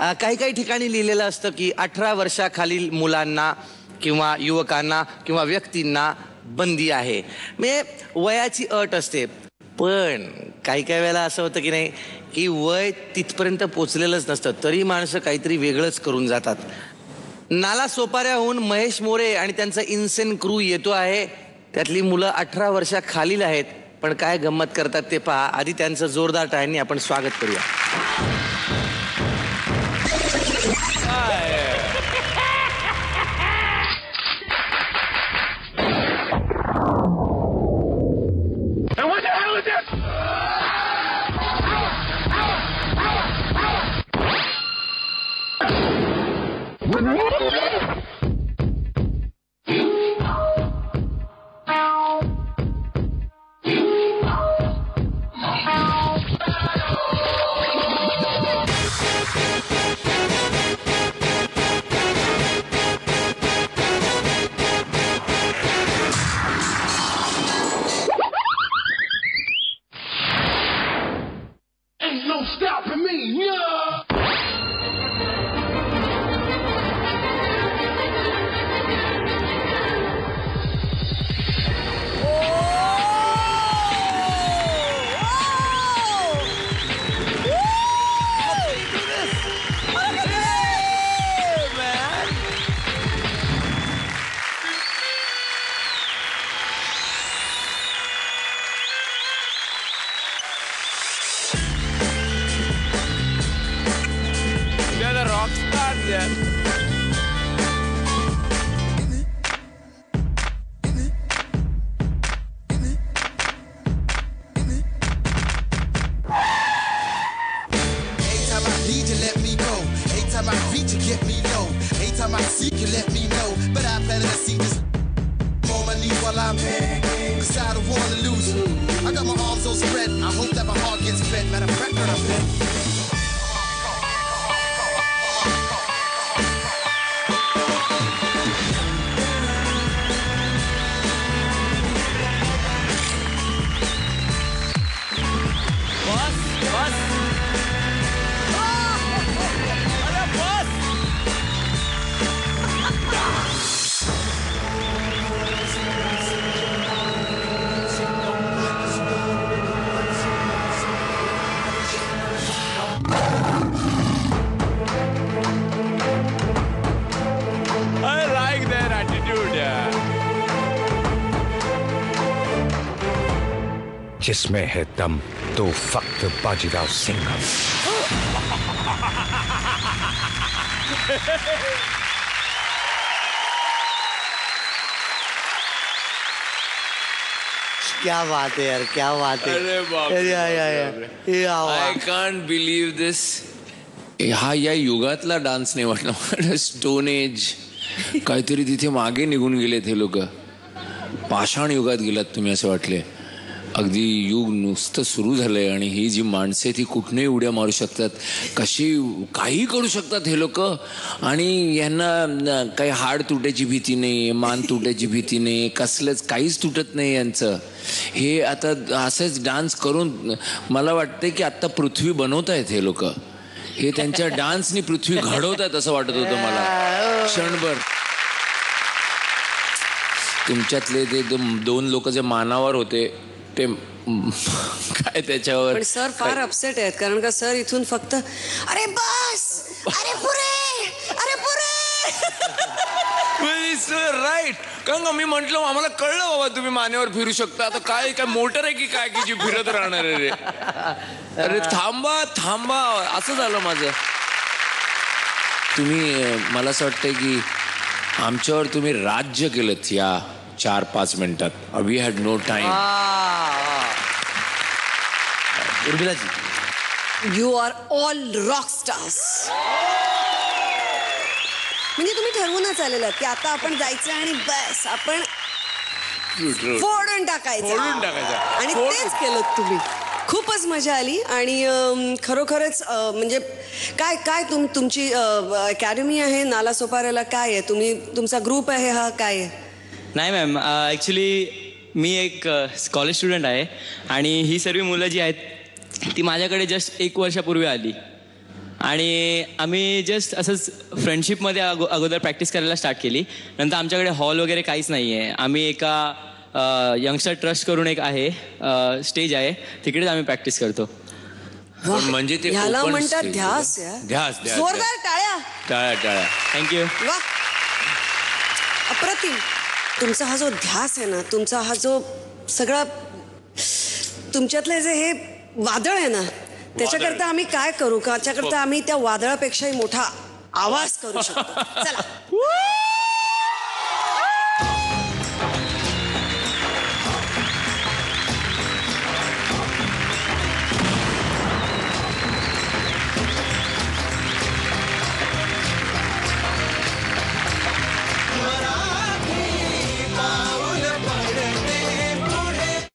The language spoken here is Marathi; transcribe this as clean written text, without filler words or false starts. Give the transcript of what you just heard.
काही काही ठिकाणी लिहिलेलं असतं की 18 वर्षाखालील मुलांना किंवा युवकांना किंवा व्यक्तींना बंदी आहे, म्हणजे वयाची अट असते. पण काही काही वेळेला असं होतं की नाही की वय तिथपर्यंत पोचलेलंच नसतं, तरी माणसं काहीतरी वेगळंच करून जातात. नालासोपाऱ्याहून महेश मोरे आणि त्यांचा इन्सेन क्रू येतो आहे. त्यातली मुलं 18 वर्षाखालील आहेत, पण काय गंमत करतात ते पहा. आधी त्यांचं जोरदार टाळ्यांनी आपण स्वागत करूया. जिसमें है दम तो फक्त बाजीराव सिंघम. क्या बात है यार, क्या बात है. आय कांट बिलीव्ह दिस. हा या युगातला डान्स नाही वाटला. स्टोन एज काहीतरी तिथे मागे निघून गेलेत हे लोक. पाषाण युगात गेलात तुम्ही असं वाटले. अगदी युग नुसतं सुरू झालंय आणि ही जी माणसं आहेत ती कुठनंही उड्या मारू शकतात, कशी काही करू शकतात हे लोक. आणि यांना काही हाड तुटायची भीती नाही, मान तुटायची भीती नाही, कसलंच काहीच तुटत नाही यांचं. हे आता असंच डान्स करून मला वाटतंय की आत्ता पृथ्वी बनवतायत हे लोक. हे त्यांच्या डान्सनी पृथ्वी घडवतायत असं वाटत होतं मला क्षणभर. तुमच्यातले ते दोन लोक जे मानावर होते ते काय त्याच्यावर. पण सर फार अपसेट आहेत, कारण का सर इथून फक्त अरे बस, अरे पुरे, अरे पुरे. राईट. कारण का मी म्हंटल आम्हाला कळलं बाबा तुम्ही मानेवर फिरू शकता. आता काय काय मोटर आहे की काय की जी फिरत राहणार आहे रे. अरे थांबा थांबा असं झालं माझं. तुम्ही मला असं वाटतंय की आमच्यावर तुम्ही राज्य केलं या 4-5 मिनिटात. We had no time. Urmila ji, you are all rock stars. म्हणजे तुम्ही ठरवूनच आलेलं की आता आपण जायचं आणि बस आपण फोडून टाकायचं आणि तेच केलं तुम्ही. खूपच मजा आली आणि खरोखरच म्हणजे काय काय तुमची अकॅडमी आहे नालासोपाऱ्याला, काय आहे तुम्ही, तुमचा ग्रुप आहे हा, काय आहे? नाही मॅम, ॲक्च्युली मी एक कॉलेज स्टुडंट आहे आणि ही सर्व मुलं जी आहेत ती माझ्याकडे जस्ट 1 वर्षापूर्वी आली आणि आम्ही जस्ट असंच फ्रेंडशिपमध्ये अगोदर प्रॅक्टिस करायला स्टार्ट केली. नंतर आमच्याकडे हॉल वगैरे काहीच नाही आहे. आम्ही एका यंगस्टर ट्रस्ट करून एक आहे स्टेज आहे, तिकडेच आम्ही प्रॅक्टिस करतो. पण म्हणजे ते ह्याला open म्हणतात stage ध्यास आहे. यार. ध्यास ध्यास जोरदार टाळ्या. टाळ्या टाळ्या. थँक्यू. वा, अप्रतिम. तुमचा हा जो ध्यास आहे ना, तुमचा हा जो सगळा तुमच्यातले जे हे वादळ आहे ना, त्याच्याकरता आम्ही काय करू का? त्याच्याकरता आम्ही त्या वादळापेक्षाही मोठा आवाज करू शकतो. चला.